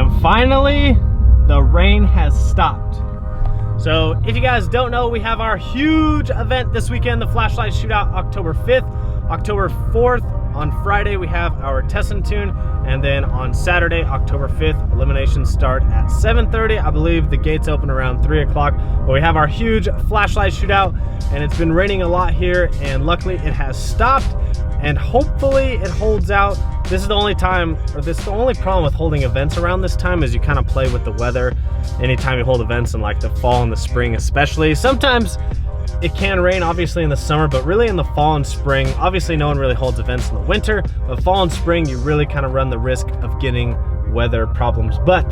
And finally, the rain has stopped. So if you guys don't know, we have our huge event this weekend, the Flashlight Shootout, October 5th. October 4th, on Friday, we have our test and tune. And then on Saturday, October 5th, eliminations start at 7:30. I believe the gates open around 3 o'clock. But we have our huge Flashlight Shootout, and it's been raining a lot here, and luckily it has stopped, and hopefully it holds out. This is the only time, or this is the only problem with holding events around this time, is you kind of play with the weather anytime you hold events in like the fall and the spring especially. Sometimes it can rain, obviously, in the summer, but really in the fall and spring, obviously no one really holds events in the winter, but fall and spring, you really kind of run the risk of getting weather problems. But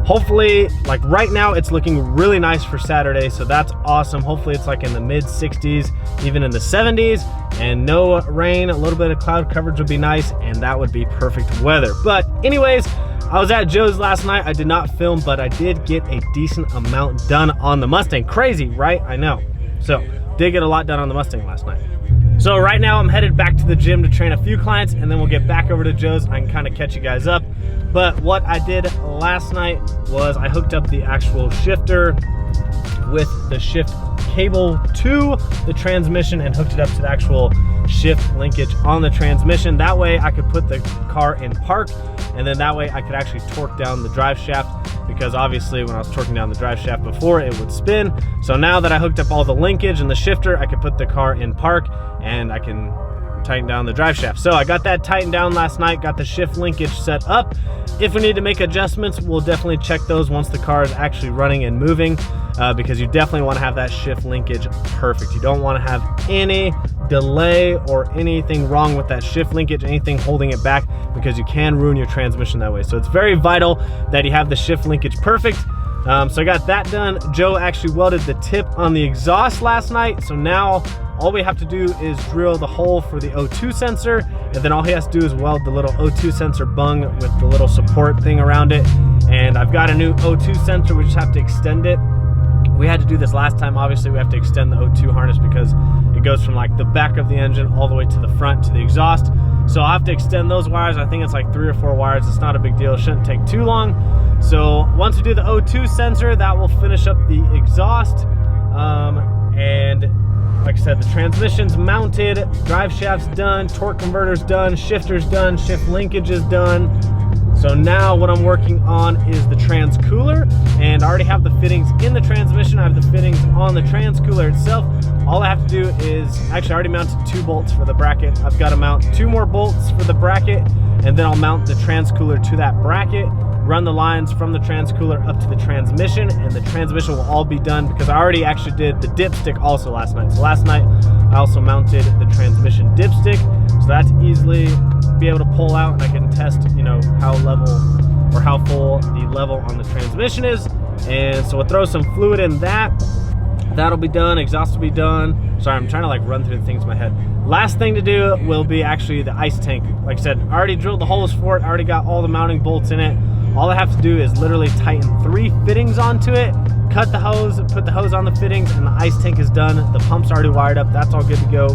hopefully, like right now, it's looking really nice for Saturday, so that's awesome. Hopefully it's like in the mid 60s, even in the 70s, and no rain. A little bit of cloud coverage would be nice, and that would be perfect weather. But anyways, I was at Joe's last night. I did not film, but I did get a decent amount done on the Mustang. Crazy, right? I know. So, did get a lot done on the Mustang last night. So right now I'm headed back to the gym to train a few clients, and then we'll get back over to Joe's and I can kind of catch you guys up. But what I did last night was I hooked up the actual shifter with the shift cable to the transmission and hooked it up to the actual shift linkage on the transmission. That way I could put the car in park, and then that way I could actually torque down the drive shaft, because obviously when I was torquing down the drive shaft before, it would spin. So now that I hooked up all the linkage and the shifter, I could put the car in park and I can tighten down the drive shaft. So I got that tightened down last night, got the shift linkage set up. If we need to make adjustments, we'll definitely check those once the car is actually running and moving, because you definitely want to have that shift linkage perfect. You don't want to have any delay or anything wrong with that shift linkage, anything holding it back, because you can ruin your transmission that way. So it's very vital that you have the shift linkage perfect. So I got that done. Joe actually welded the tip on the exhaust last night, so now all we have to do is drill the hole for the O2 sensor, and then all he has to do is weld the little O2 sensor bung with the little support thing around it. And I've got a new O2 sensor, we just have to extend it. We had to do this last time. Obviously we have to extend the O2 harness because it goes from like the back of the engine all the way to the front to the exhaust. So I'll have to extend those wires. I think it's like 3 or 4 wires. It's not a big deal, it shouldn't take too long. So once we do the O2 sensor, that will finish up the exhaust. And like I said, the transmission's mounted, drive shaft's done, torque converter's done, shifter's done, shift linkage is done. So now what I'm working on is the trans cooler, and I already have the fittings in the transmission. I have the fittings on the trans cooler itself. All I have to do is, actually I already mounted 2 bolts for the bracket. I've got to mount 2 more bolts for the bracket, and then I'll mount the trans cooler to that bracket, run the lines from the trans cooler up to the transmission, and the transmission will all be done because I already actually did the dipstick also last night. So last night I also mounted the transmission dipstick, so that's easily be able to pull out, and I can test, you know, how level or how full the level on the transmission is. And so we'll throw some fluid in that. That'll be done. Exhaust will be done. Sorry, I'm trying to like run through the things in my head. Last thing to do will be actually the ice tank. Like I said, I already drilled the holes for it. I already got all the mounting bolts in it. All I have to do is literally tighten 3 fittings onto it, cut the hose, put the hose on the fittings, and the ice tank is done. The pump's already wired up. That's all good to go.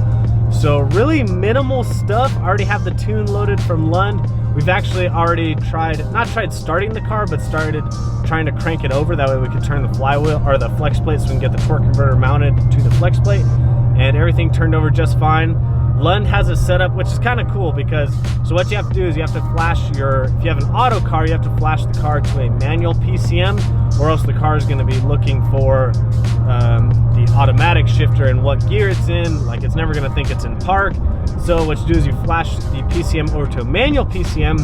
So really minimal stuff. I already have the tune loaded from Lund. We've actually already not tried starting the car, but started trying to crank it over. That way we can turn the flywheel or the flex plate so we can get the torque converter mounted to the flex plate, and everything turned over just fine. Lund has a setup which is kind of cool, because so what you have to do is you have to flash if you have an auto car, you have to flash the car to a manual PCM, or else the car is going to be looking for the automatic shifter and what gear it's in. Like, it's never going to think it's in park. So what you do is you flash the PCM over to a manual PCM,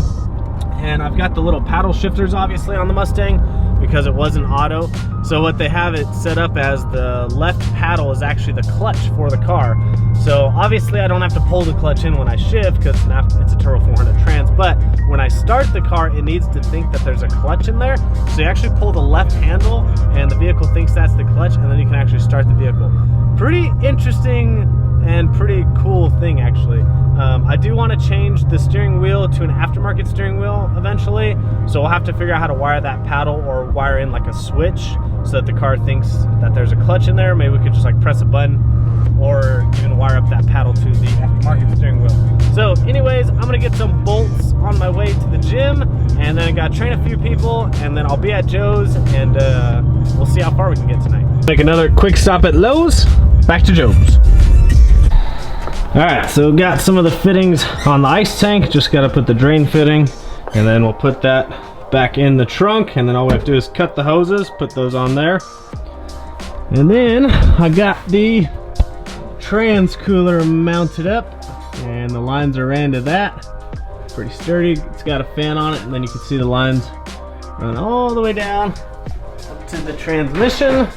and I've got the little paddle shifters obviously on the Mustang because it was an auto. So what they have it set up as, the left paddle is actually the clutch for the car. So obviously I don't have to pull the clutch in when I shift because it's a Turbo 400 trans, but when I start the car, it needs to think that there's a clutch in there. So you actually pull the left handle and the vehicle thinks that's the clutch, and then you can actually start the vehicle. Pretty interesting and pretty cool thing actually. I do want to change the steering wheel to an aftermarket steering wheel eventually, so we'll have to figure out how to wire that paddle or wire in like a switch so that the car thinks that there's a clutch in there. Maybe we could just like press a button or even wire up that paddle to the aftermarket steering wheel. So anyways, I'm gonna get some bolts on my way to the gym, and then I gotta train a few people, and then I'll be at Joe's, and we'll see how far we can get tonight. Make another quick stop at Lowe's, back to Joe's. All right, so got some of the fittings on the ice tank, just gotta put the drain fitting, and then we'll put that back in the trunk, and then all we have to do is cut the hoses, put those on there. And then I got the trans cooler mounted up, and the lines are ran to that. Pretty sturdy. It's got a fan on it, and then you can see the lines run all the way down up to the transmission.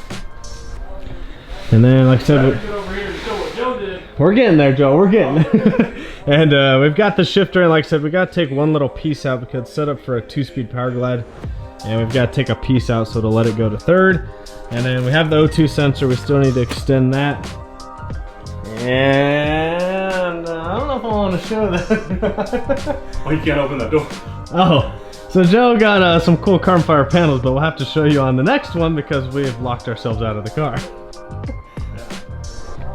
And then, like I said, we're getting there, Joe. We're getting there. And we've got the shifter, and like I said, we got to take one little piece out because it's set up for a 2-speed power glide, and we've got to take a piece out so to let it go to third. And then we have the O2 sensor. We still need to extend that. And I don't know if I want to show that. Well, you can't open that door. Oh, so Joe got some cool carbon fiber panels, but we'll have to show you on the next one because we have locked ourselves out of the car.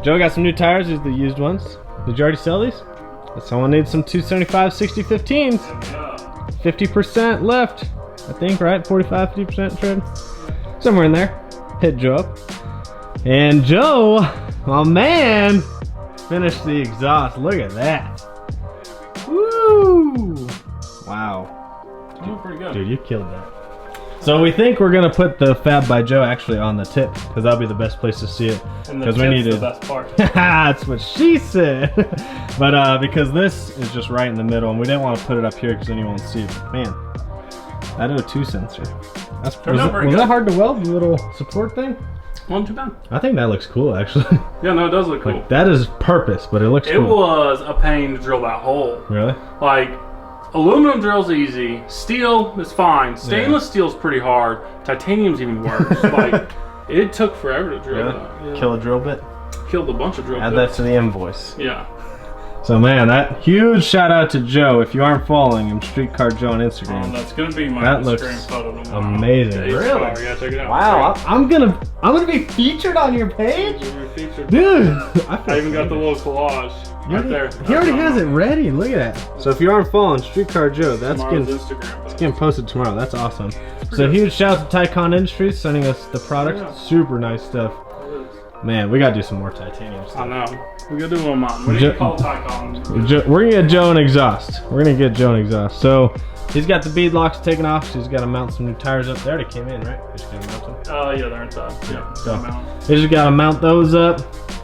Joe got some new tires. These are the used ones. Did you already sell these? If someone needs some 275 60-15s. 50% left, I think, right? 45-50% tread, somewhere in there. Hit Joe up. And Joe, my man, finished the exhaust. Look at that. Woo! Wow. Doing pretty good. Dude, you killed that. So we think we're gonna put the Fab by Joe actually on the tip, because that'll be the best place to see it. Because we need the best part. That's what she said. But because this is just right in the middle, and we didn't want to put it up here because then you won't see it. Man, that O2 sensor. Was that hard to weld, the little support thing? Wasn't too bad. I think that looks cool, actually. Yeah, no, it does look cool. Like, that is purpose, but it looks cool. It was a pain to drill that hole. Really? Like, aluminum drill's easy. Steel is fine. Stainless steel's pretty hard. Titanium's even worse. Like, it took forever to drill that. Yeah. Kill a drill bit? Killed a bunch of drill bits. Add that to the invoice. Yeah. So man, that huge shout out to Joe. If you aren't following him, Streetcar Joe on Instagram. That's gonna be my Instagram photo tomorrow. Amazing. Really? Yeah, check it out. Wow, I'm gonna be featured on your page? Featured. Dude, I even got the little collage right there. He already has it ready. Look at that. So if you aren't following Streetcar Joe, that's getting posted tomorrow. That's awesome. So huge shout out to Tycon Industries sending us the product. Yeah. Super nice stuff. Man, we gotta do some more titanium stuff. I know. We gotta do one more. We need to call Tycon. We're gonna get Joe an exhaust. We're gonna get Joe an exhaust. So he's got the bead locks taken off. So he's got to mount some new tires up. They already came in, right? Just gotta mount them. Yeah, they're inside. Yeah. So he just gotta mount those up.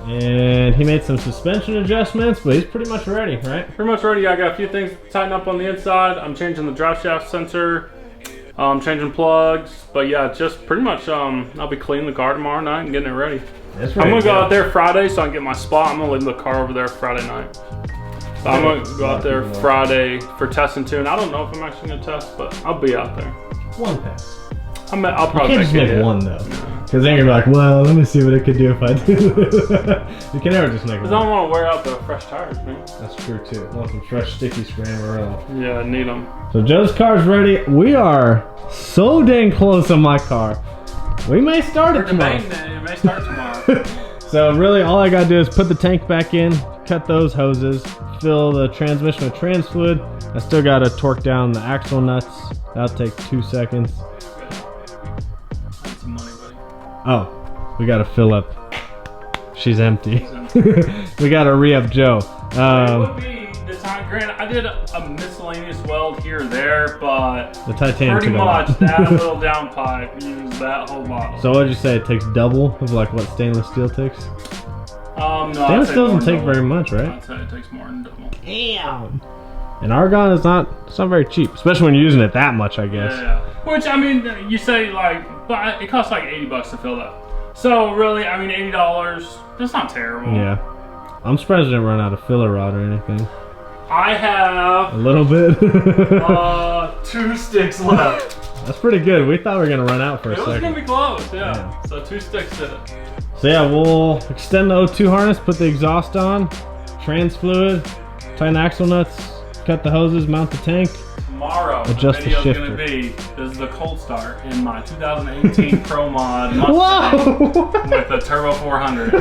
And he made some suspension adjustments, but he's pretty much ready, right? Pretty much ready. I got a few things to tighten up on the inside. I'm changing the drive shaft sensor. Changing plugs. But yeah, just pretty much I'll be cleaning the car tomorrow night and getting it ready. I'm gonna go out there Friday so I can get my spot. I'm gonna leave the car over there Friday night. So I'm gonna go out there Friday for test and tune. I don't know if I'm actually gonna test, but I'll be out there. One pass. I'll probably make one though. Because then you're like, well, let me see what it could do if I do. You can never just make one. Because I don't want to wear out the fresh tires, man. That's true too. I want some fresh sticky spray Amarillo. Yeah, I need them. So Joe's car's ready. We are so dang close on my car. We may start it tomorrow. It may start tomorrow. So really all I gotta do is put the tank back in, cut those hoses, fill the transmission with trans fluid. I still gotta torque down the axle nuts. That'll take 2 seconds. That's some money, buddy. Oh, we gotta fill up. She's empty. We gotta re-up Joe. It would be the time. Granted, I did a miscellaneous weld here or there, but the titanium pretty much that little downpipe used that whole bottle. So what'd you say? It takes double of like what stainless steel takes? No, stainless steel doesn't take very much, right? I'd say it takes more than double. Damn. And argon is it's not very cheap, especially when you're using it that much, I guess. Yeah. Which I mean, you say like, but it costs like $80 to fill that. So really, I mean, $80. That's not terrible. Yeah. I'm surprised I didn't run out of filler rod or anything. I have a little bit. 2 sticks left. That's pretty good. We thought we were gonna run out for a second. It was gonna be close, yeah. So 2 sticks did it. So yeah, we'll extend the O2 harness, put the exhaust on, trans fluid, tighten the axle nuts, cut the hoses, mount the tank. Tomorrow, adjust the video's the gonna be, this is the cold start in my 2018 Pro Mod Mustang with the Turbo 400.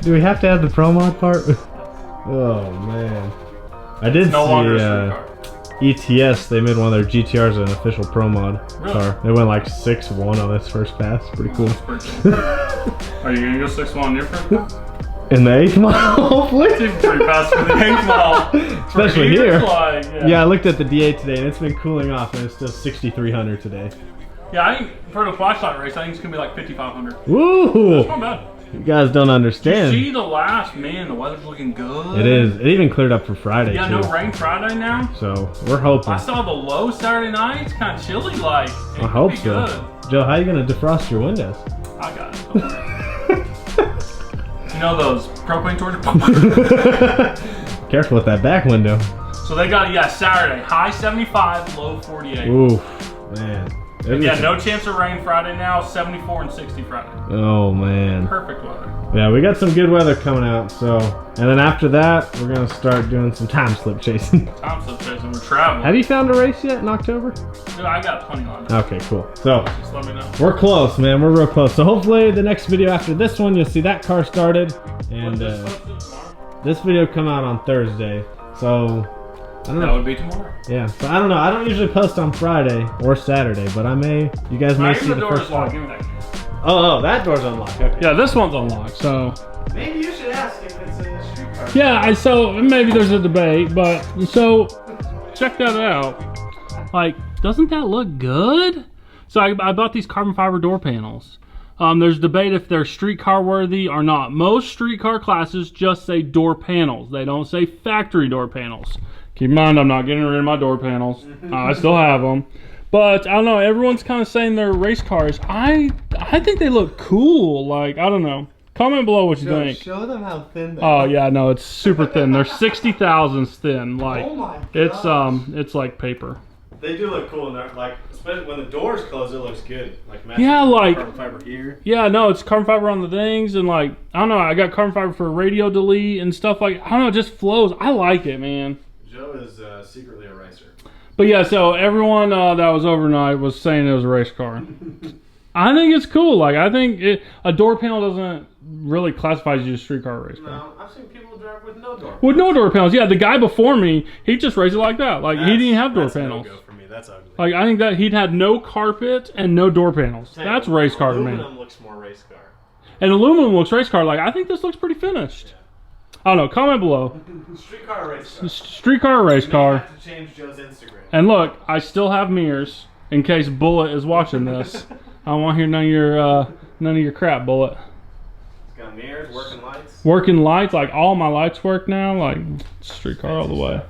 Do we have to add the Pro Mod part? Oh man. I did no longer see ETS, they made one of their GTRs an official Pro Mod car. They went like 6-1 on this first pass. Pretty cool. Are you gonna go 6-1 on your first pass? In the 8th mile, hopefully. It's pretty fast for the 8th mile. Especially here. Like, yeah, I looked at the D8 today and it's been cooling off and it's still 6,300 today. Yeah, I think for the flashlight race, I think it's gonna be like 5,500. Woo! That's not bad. You guys don't understand. Did you see the last, man, the weather's looking good. It is. It even cleared up for Friday, yeah, too. no rain Friday now. So, we're hoping. I saw the low Saturday night. It's kind of chilly, like. I hope so. Good. Joe, how are you going to defrost your windows? I got it. Don't worry. You know those propane torches? Careful with that back window. So they got, yeah, Saturday. High 75, low 48. Oof, man. Yeah, no chance of rain Friday now. 74 and 60 Friday. Oh, man. Perfect weather. Yeah, we got some good weather coming out, so. And then after that, we're going to start doing some time slip chasing. Time slip chasing, we're traveling. Have you found a race yet in October? Dude, I got plenty on it. Okay, cool. So, just let me know. We're close, man. We're real close. So hopefully the next video after this one, you'll see that car started. And this video will come out on Thursday. So, I don't know. That would be tomorrow. Yeah, so I don't know. I don't usually post on Friday or Saturday, but I may. You guys may see the first one. Give me that. Oh, that door's unlocked. Okay. Yeah, this one's unlocked, so. Maybe you should ask if it's in the street car. Yeah, so maybe there's a debate, but so check that out. Like, doesn't that look good? So I bought these carbon fiber door panels. There's debate if they're streetcar worthy or not. Most streetcar classes just say door panels. They don't say factory door panels. Keep in mind, I'm not getting rid of my door panels. I still have them. But I don't know, everyone's kind of saying they're race cars. I think they look cool. Like, I don't know. Comment below what you think. Show them how thin they are. Oh yeah, no, it's super thin. They're 60 thousandths thin. Like, oh my gosh. It's like paper. They do look cool, and they're like, especially when the doors close, it looks good. Like, yeah, like carbon fiber here. Yeah, no, it's carbon fiber on the things, and like, I don't know, I got carbon fiber for radio delete and stuff. Like, I don't know, it just flows. I like it, man. Joe is secretly a racer. But yeah, so everyone that was overnight was saying it was a race car. I think it's cool. Like, I think a door panel doesn't really classify as a street car race car. No, I've seen people drive with no door panels. With no door panels, yeah. The guy before me, he just raced it like that. Like, he didn't have door panels. That's a no-go for me. That's ugly. Like, I think that he'd had no carpet and no door panels. That's race car to me. Aluminum looks more race car. And aluminum looks race car. Like, I think this looks pretty finished. I don't know. Comment below. Street car or race car? Street car or race car. Have to change Joe's Instagram. And look, I still have mirrors in case Bullet is watching this. I don't want to hear none of your crap, Bullet. It's got mirrors, working lights. Working lights, like all my lights work now. Like, street car all the way.